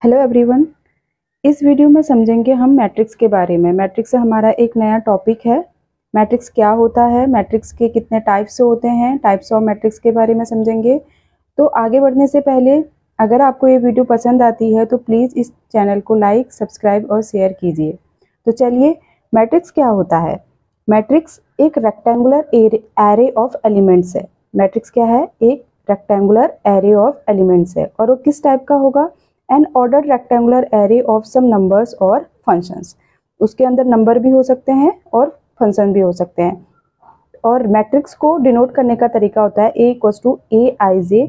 Hello everyone. इस video में समझेंगे हम मैट्रिक्स के बारे में। मैट्रिक्स हमारा एक नया टॉपिक है। मैट्रिक्स क्या होता है, मैट्रिक्स के कितने टाइप्स होते हैं, टाइप्स ऑफ मैट्रिक्स के बारे में समझेंगे। तो आगे बढ़ने से पहले अगर आपको ये वीडियो पसंद आती है तो प्लीज़ इस चैनल को लाइक, सब्सक्राइब और शेयर कीजिए। तो चलिए, मैट्रिक्स क्या होता है। मैट्रिक्स एक रेक्टेंगुलर एरे ऑफ एलिमेंट्स है। मैट्रिक्स क्या है? एक रेक्टेंगुलर एरे ऑफ एलिमेंट्स है। और वो किस टाइप का होगा? An ordered rectangular array of some numbers और फंक्शंस। उसके अंदर नंबर भी हो सकते हैं और फंक्शन भी हो सकते हैं। और मैट्रिक्स को डिनोट करने का तरीका होता है A equals to A I J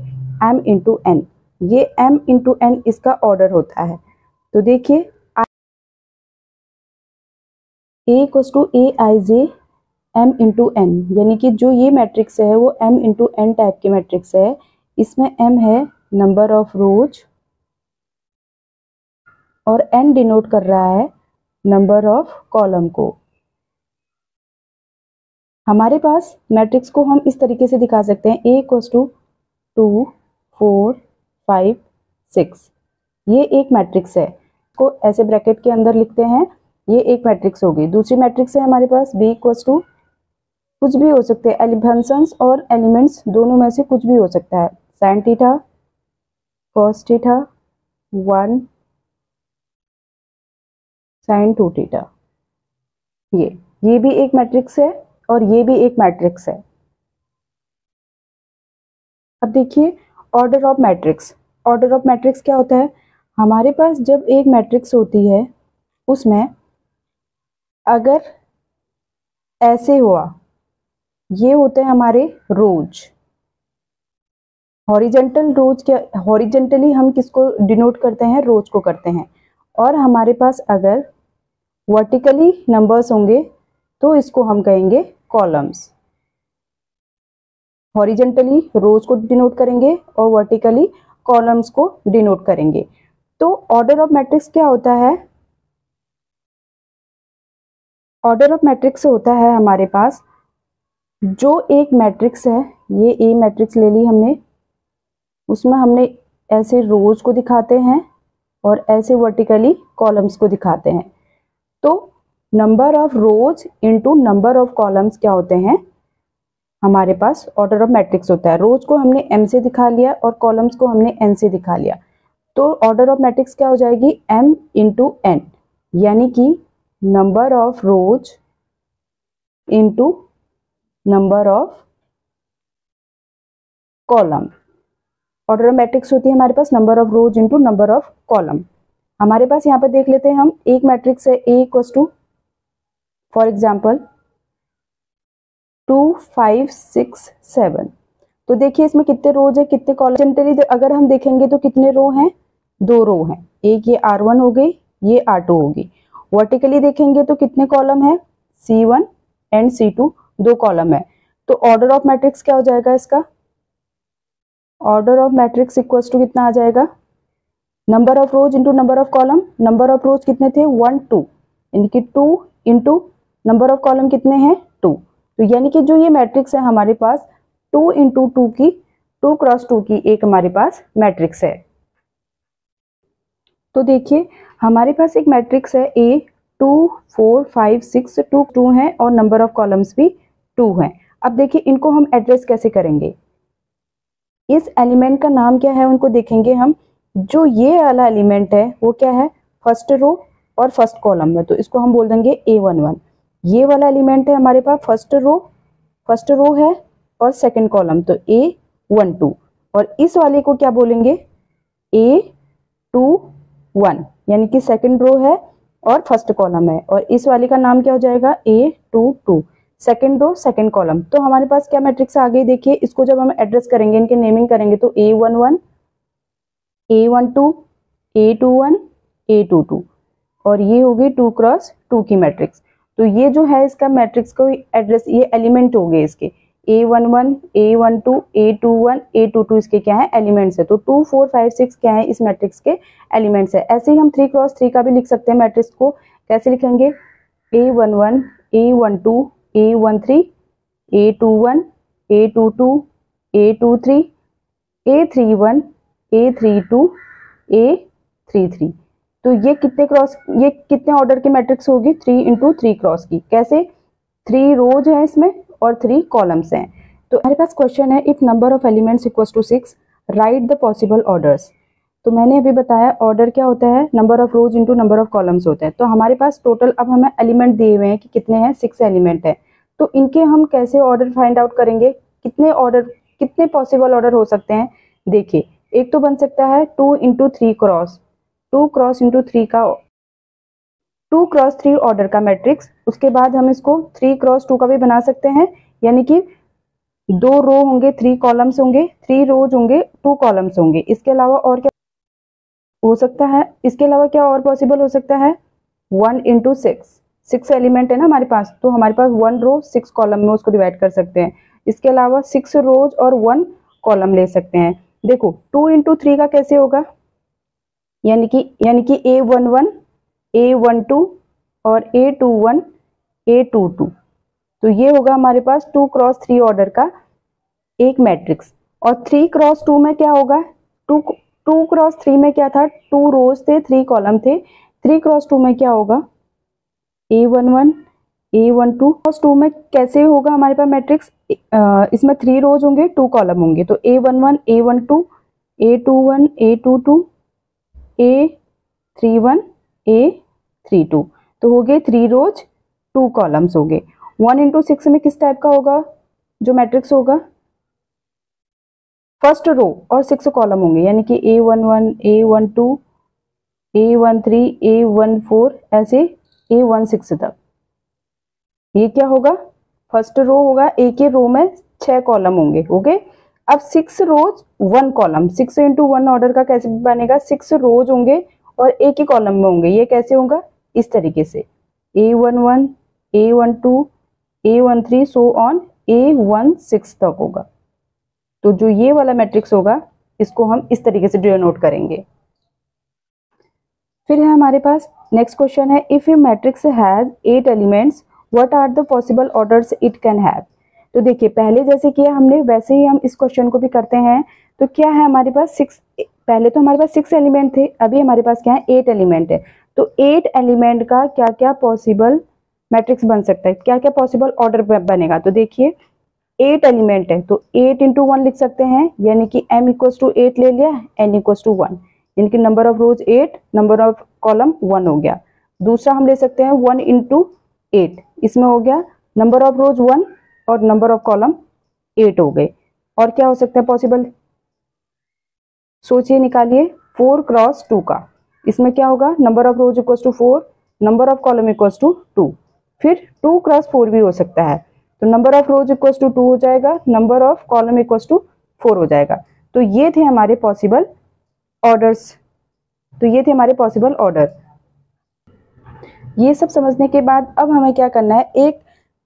M into N. ये एम इंटू एन इसका ऑर्डर होता है। तो देखिए, A equals to A I J M into N, यानी कि जो ये मैट्रिक्स है वो एम इंटू एन टाइप की मैट्रिक्स है। इसमें एम है नंबर ऑफ रोज और n डिनोट कर रहा है नंबर ऑफ कॉलम को। हमारे पास मैट्रिक्स को हम इस तरीके से दिखा सकते हैं, a इक्वल्स टू 2 4 5 6। ये एक मैट्रिक्स है, को ऐसे ब्रैकेट के अंदर लिखते हैं। ये एक मैट्रिक्स होगी। दूसरी मैट्रिक्स है हमारे पास b इक्वल्स टू, कुछ भी हो सकते हैं, फंक्शंस और एलिमेंट्स दोनों में से कुछ भी हो सकता है। Sine theta, cos theta, 1 sine 2 theta. ये भी एक मैट्रिक्स है और ये भी एक मैट्रिक्स है। अब देखिए, order of matrix. Order of matrix क्या होता है? हमारे पास जब एक मैट्रिक्स होती है उसमें अगर ऐसे हुआ, ये होते हैं हमारे रोज। हॉरिजेंटल रोज, क्या हॉरिजेंटली हम किसको डिनोट करते हैं? रोज को करते हैं। और हमारे पास अगर वर्टिकली नंबर्स होंगे तो इसको हम कहेंगे कॉलम्स। हॉरिजेंटली रोज को डिनोट करेंगे और वर्टिकली कॉलम्स को डिनोट करेंगे। तो ऑर्डर ऑफ मैट्रिक्स क्या होता है? ऑर्डर ऑफ मैट्रिक्स होता है हमारे पास, जो एक मैट्रिक्स है, ये ए मैट्रिक्स ले ली हमने, उसमें हमने ऐसे रोज को दिखाते हैं और ऐसे वर्टिकली कॉलम्स को दिखाते हैं। तो number of rows into number of columns क्या होते हैं? हमारे पास ऑर्डर ऑफ मैट्रिक्स होता है। रोज को हमने m से दिखा लिया और कॉलम्स को हमने n से दिखा लिया। तो ऑर्डर ऑफ मैट्रिक्स क्या हो जाएगी? m इंटू n, यानी कि number of rows into number of column. Order of matrix होती है हमारे पास number of rows into number of column. हमारे पास यहाँ पे देख लेते हैं हम, एक मैट्रिक्स है a equals to, for example 2 5 6 7। तो देखिए इसमें कितने रोज है, कितने कॉलम। जनरली अगर हम देखेंगे तो कितने रो हैं? 2 रो हैं। एक ये R1 हो गई, ये R2 होगी। वर्टिकली देखेंगे तो कितने कॉलम है? C1 एंड C2, 2 कॉलम है। तो ऑर्डर ऑफ मैट्रिक्स क्या हो जाएगा इसका? Order of matrix equals to कितना आ जाएगा? Number of rows into number of column. Number of rows कितने थे? 1 2, यानी कि 2 इंटू नंबर ऑफ कॉलम कितने हैं? 2। तो यानी कि जो ये मैट्रिक्स है हमारे पास 2 इंटू 2 की, 2 क्रॉस 2 की एक हमारे पास मैट्रिक्स है। तो देखिए हमारे पास एक मैट्रिक्स है A, 2 4 5 6, 2 है और नंबर ऑफ कॉलम्स भी 2 हैं। अब देखिए इनको हम एड्रेस कैसे करेंगे? इस एलिमेंट का नाम क्या है उनको देखेंगे हम। जो ये वाला एलिमेंट है वो क्या है? फर्स्ट रो और फर्स्ट कॉलम में, तो इसको हम बोल देंगे A11। ये वाला एलिमेंट है हमारे पास फर्स्ट रो है और सेकंड कॉलम, तो A12। और इस वाले को क्या बोलेंगे? A21, यानी कि सेकंड रो है और फर्स्ट कॉलम है। और इस वाले का नाम क्या हो जाएगा? A22, second row second column. तो हमारे पास क्या मैट्रिक्स आ गई? देखिए इसको जब हम एड्रेस करेंगे, इनके नेमिंग करेंगे, तो A11 A12 A21 A22, और ये हो गई 2 क्रॉस 2 की मैट्रिक्स। तो ये जो है इसका मैट्रिक्स को एड्रेस, ये एलिमेंट हो गए इसके। A11 A12 A21 A22 इसके क्या है? एलिमेंट्स है। तो 2 4 5 6 क्या है? इस मैट्रिक्स के एलिमेंट्स है। ऐसे ही हम 3 क्रॉस 3 का भी लिख सकते हैं मैट्रिक्स को। कैसे लिखेंगे? A11 A12 A13 A21 A22 A23 A31 A32 A 3 3। तो ये कितने ऑर्डर की मैट्रिक्स होगी? 3 इंटू 3 क्रॉस की। कैसे? 3 रोज है इसमें और 3 कॉलम्स हैं। तो हमारे पास क्वेश्चन है if number of elements equals to 6 write the possible orders. तो मैंने अभी बताया ऑर्डर क्या होता है, number of rows into number of columns होता है। तो हमारे पास टोटल अब हमें एलिमेंट दिए हुए हैं कि कितने हैं, 6 एलिमेंट है। तो इनके हम कैसे ऑर्डर फाइंड आउट करेंगे, कितने पॉसिबल ऑर्डर हो सकते हैं? देखिए, एक तो बन सकता है 2 इंटू 3 क्रॉस, 2 क्रॉस इंटू 3 का 2 क्रॉस 3 ऑर्डर का मैट्रिक्स। उसके बाद हम इसको 3 क्रॉस 2 का भी बना सकते हैं, यानी कि 2 रो होंगे 3 कॉलम्स होंगे, 3 रोज होंगे 2 कॉलम्स होंगे। इसके अलावा और क्या हो सकता है? इसके अलावा क्या और पॉसिबल हो सकता है? 1 इंटू 6 एलिमेंट है ना हमारे पास, तो हमारे पास 1 रो 6 कॉलम में उसको डिवाइड कर सकते हैं। इसके अलावा 6 रोज और 1 कॉलम ले सकते हैं। देखो 2 इंटू 3 का कैसे होगा, यानी कि A11 A12 और A21 A22। तो ये होगा हमारे पास 2 क्रॉस 3 ऑर्डर का एक मैट्रिक्स। और 3 क्रॉस 2 में क्या होगा? 2 क्रॉस 3 में क्या था? 2 रोज थे 3 कॉलम थे। 3 क्रॉस 2 में क्या होगा? A11 A12 क्रॉस 2 में कैसे होगा हमारे पास मैट्रिक्स? इसमें 3 रोज होंगे 2 कॉलम होंगे, तो A11 A12 A21 A22 A31 A32। तो हो गए 3 रोज 2 कॉलम्स हो गए। 1 इंटू 6 में किस टाइप का होगा जो मैट्रिक्स होगा? फर्स्ट रो और 6 कॉलम होंगे, यानी कि A11 A12 A13 A14 ऐसे A16 तक। ये क्या होगा? फर्स्ट रो होगा, एक ही रो में 6 कॉलम होंगे। ओके, अब 6 रोज 1 कॉलम, 6 इंटू 1 ऑर्डर का कैसे बनेगा? 6 रोज होंगे और एक ही कॉलम में होंगे। ये कैसे होगा? इस तरीके से A11 A12 A13 so on A16 तक होगा। तो जो ये वाला मैट्रिक्स होगा इसको हम इस तरीके से डिनोट करेंगे। फिर है हमारे पास नेक्स्ट क्वेश्चन है if a matrix has 8 elements what are the possible orders it can have. तो देखिए, पहले जैसे किया हमने वैसे ही हम इस क्वेश्चन को भी करते हैं। तो क्या है हमारे पास पहले तो हमारे पास 6 एलिमेंट थे, अभी हमारे पास क्या है 8 एलिमेंट है। तो 8 एलिमेंट का क्या क्या पॉसिबल मैट्रिक्स बन सकता है, क्या क्या पॉसिबल ऑर्डर बनेगा? तो देखिए 8 एलिमेंट है तो 8 इंटू 1 लिख सकते हैं, यानी कि m इक्वल्स टू 8 ले लिया, n इक्वल्स टू 1, यानी कि number of rose 8 number of column 1 हो गया। दूसरा हम ले सकते हैं 1 इंटू 8, इसमें हो गया नंबर ऑफ रोज 1 और नंबर ऑफ कॉलम 8 हो गए। और क्या हो सकता है पॉसिबल? सोचिए, निकालिए 4 क्रॉस 2 का, इसमें क्या होगा? Number of rows equals to 4 number of column equals to 2। फिर 2 क्रॉस 4 भी हो सकता है, तो number of rows equals to 2 हो जाएगा, number of column equals to 4 हो जाएगा। तो ये थे हमारे पॉसिबल ऑर्डर्स। तो ये थे हमारे पॉसिबल ऑर्डर। ये सब समझने के बाद अब हमें क्या करना है, एक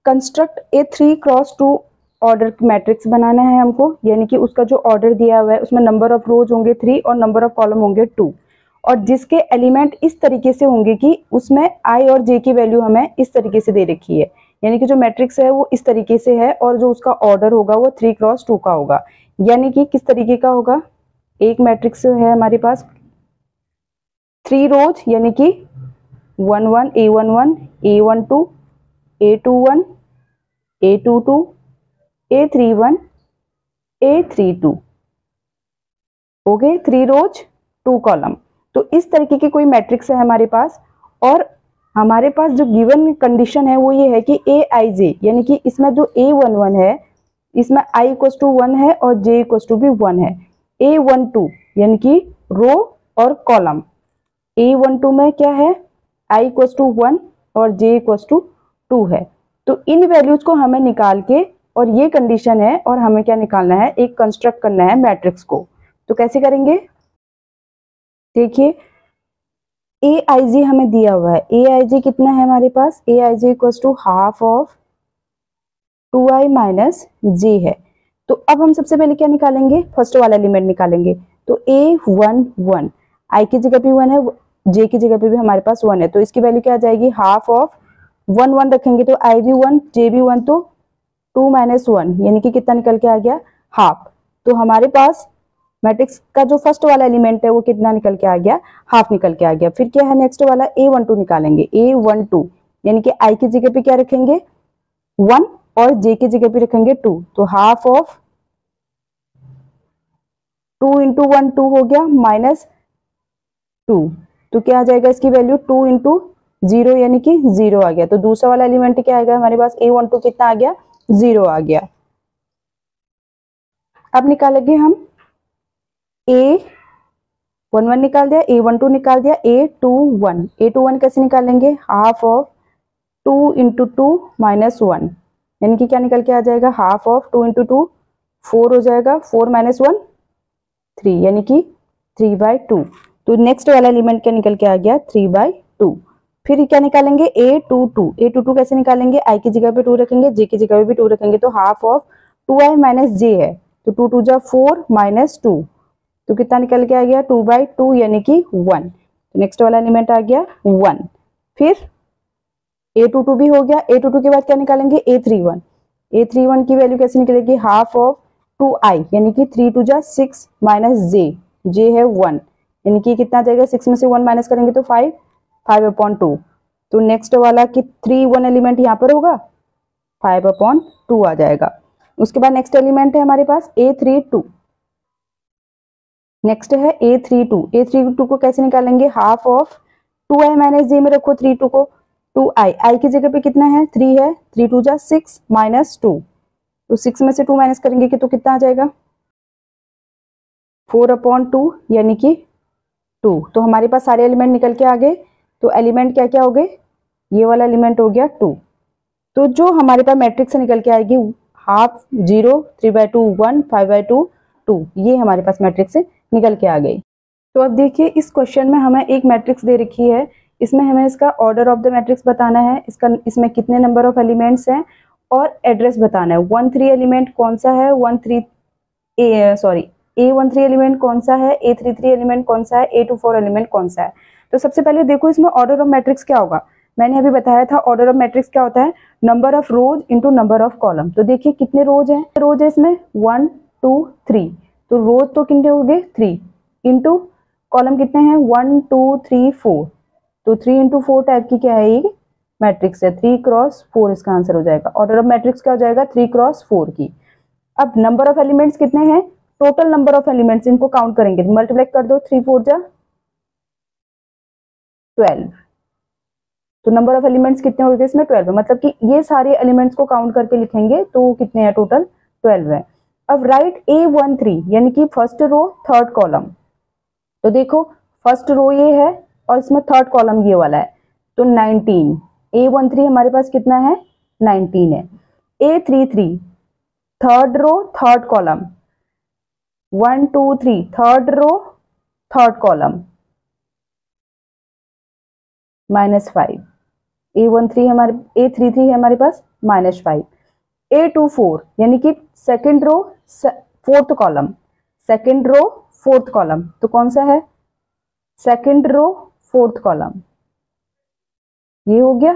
construct a 3 cross 2 order matrix बनाना है हमको, यानी कि उसका जो ऑर्डर दिया हुआ है उसमें नंबर ऑफ रोज होंगे 3 और नंबर ऑफ कॉलम होंगे 2, और जिसके एलिमेंट इस तरीके से होंगे कि उसमें i और j की वैल्यू हमें इस तरीके से दे रखी है, यानी कि जो मैट्रिक्स है वो इस तरीके से है और जो उसका ऑर्डर होगा वो 3 क्रॉस 2 का होगा। यानी कि किस तरीके का होगा? एक मैट्रिक्स है हमारे पास 3 रोज, यानी कि 11 A11 A12 A21 A22 A31 A32 हो गए 3 रोज 2 कॉलम। तो इस तरीके की कोई मैट्रिक्स है हमारे पास, और हमारे पास जो गिवन कंडीशन है वो ये है कि Aij, यानी कि इसमें जो A11 है इसमें i इक्वल्स टू 1 है और j इक्वल्स टू भी 1 है। A12 यानी कि रो और कॉलम, A12 में क्या है? i इक्वल्स टू 1 और j इक्वल्स टू 2 है। तो इन वैल्यूज को हमें निकाल के, और ये कंडीशन है, और हमें क्या निकालना है? एक कंस्ट्रक्ट करना है मैट्रिक्स को। तो कैसे करेंगे? देखिए Aij हमें दिया हुआ है, Aij कितना है हमारे पास? Aij equals to half of 2i minus j है। तो अब हम सबसे पहले क्या निकालेंगे? फर्स्ट वाला एलिमेंट निकालेंगे। तो A11 i की जगह पे 1 है, j की जगह पे भी हमारे पास 1 है, तो इसकी वैल्यू क्या आ जाएगी? हाफ ऑफ 1 1 रखेंगे तो i भी 1 j भी 1, तो 2 माइनस 1 यानी कि कितना निकल के आ गया? हाफ। तो हमारे पास मैट्रिक्स का जो फर्स्ट वाला एलिमेंट है वो कितना निकल के आ गया, हाफ निकल के आ गया। फिर क्या है नेक्स्ट वाला, A12 निकालेंगे। A12 यानी कि I की जगह पे क्या रखेंगे 1 और J की जगह पे रखेंगे 2, तो हाफ ऑफ 2 इंटू 1 2 हो गया माइनस 2, तो क्या आ जाएगा इसकी वैल्यू 2 इंटू 0 यानी कि 0 आ गया। तो दूसरा वाला एलिमेंट क्या आएगा हमारे पास, A12 कितना आ गया 0 आ गया। अब निकालेंगे हम A11 निकाल दिया, A12 निकाल दिया, A21 कैसे निकालेंगे, हाफ ऑफ 2 इंटू 2 माइनस 1 यानी कि क्या निकल के आ जाएगा, हाफ ऑफ 2 इंटू 2 4 हो जाएगा, 4 माइनस 1 3 यानी कि 3/2। तो नेक्स्ट वाला एलिमेंट क्या निकल के आ गया 3/2। फिर क्या निकालेंगे A22 कैसे निकालेंगे, I की जगह पे 2 रखेंगे, J की जगह पे भी 2 रखेंगे, तो half of 2I minus J है, तो 2 2 जा 4 माइनस 2, तो कितना निकल के आ गया 2/2 यानी कि 1। तो नेक्स्ट वाला एलिमेंट आ गया 1। फिर A22 भी हो गया। A22 के बाद क्या निकालेंगे A31 की वैल्यू कैसे निकलेगी, हाफ ऑफ 2I यानी कि 3 2 जा 6 माइनस J है 1 यानी कि कितना जाएगा, 6 में से 1 माइनस करेंगे तो 5/2। तो नेक्स्ट वाला कि 3 1 एलिमेंट यहाँ पर होगा 5/2 आ जाएगा। उसके बाद नेक्स्ट एलिमेंट है हमारे पास A32। नेक्स्ट है A32 को कैसे निकालेंगे, half of 2I minus J में रखो 32 को, 2I की जगह पे कितना है 3 है, 3 2 जा 6 माइनस 2, तो 6 में से 2 माइनस करेंगे कि तो कितना आ जाएगा 4/2 यानी कि 2। तो हमारे पास सारे एलिमेंट निकल के आ गए। तो एलिमेंट क्या क्या हो गए, ये वाला एलिमेंट हो गया 2। तो जो हमारे पास मैट्रिक्स से निकल के आएगी हाफ 0 3/2 1 5/2 2, ये हमारे पास मैट्रिक्स से निकल के आ गई। तो अब देखिए इस क्वेश्चन में हमें एक मैट्रिक्स दे रखी है, इसमें हमें इसका ऑर्डर ऑफ द मैट्रिक्स बताना है, इसमें कितने नंबर ऑफ एलिमेंट्स हैं और एड्रेस बताना है। 1 3 एलिमेंट कौन सा है, A13 एलिमेंट कौन सा है, A33 एलिमेंट कौन सा है, A24 एलिमेंट कौन सा है। तो सबसे पहले देखो इसमें ऑर्डर ऑफ मैट्रिक्स क्या होगा। मैंने अभी बताया था ऑर्डर ऑफ मैट्रिक्स क्या होता है, number of rows into number of column. तो देखिए कितने रोज है इसमें 1 2 3, तो रोज तो कितने हो गए 3 इंटू कॉलम कितने हैं 1 2 3 4, तो 3 इंटू 4 टाइप की क्या है ये मैट्रिक्स है, 3 क्रॉस 4 इसका आंसर हो जाएगा। ऑर्डर ऑफ मैट्रिक्स क्या हो जाएगा 3 क्रॉस 4 की। अब नंबर ऑफ एलिमेंट्स कितने हैं, टोटल नंबर ऑफ एलिमेंट्स इनको काउंट करेंगे, मल्टीप्लाई कर दो 3 4 जा 12, तो नंबर ऑफ एलिमेंट्स कितने हो गए इसमें 12 है, मतलब कि ये सारे एलिमेंट्स को काउंट करके लिखेंगे तो कितने हैं टोटल 12 है। अब राइट A13 यानी कि फर्स्ट रो थर्ड कॉलम, तो देखो फर्स्ट रो ये है और इसमें थर्ड कॉलम ये वाला है, तो 19, A13 हमारे पास कितना है 19 है। A33 third row third column 1 2 3, third row third column -5, A33 है हमारे पास -5। A24 यानी कि सेकेंड रो फोर्थ कॉलम, तो कौन सा है सेकेंड रो फोर्थ कॉलम, ये हो गया।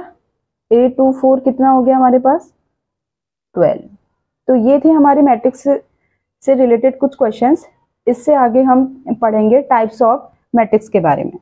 A24 कितना हो गया हमारे पास 12। तो ये थे हमारे मैट्रिक्स से रिलेटेड कुछ क्वेश्चंस। इससे आगे हम पढ़ेंगे टाइप्स ऑफ मैट्रिक्स के बारे में।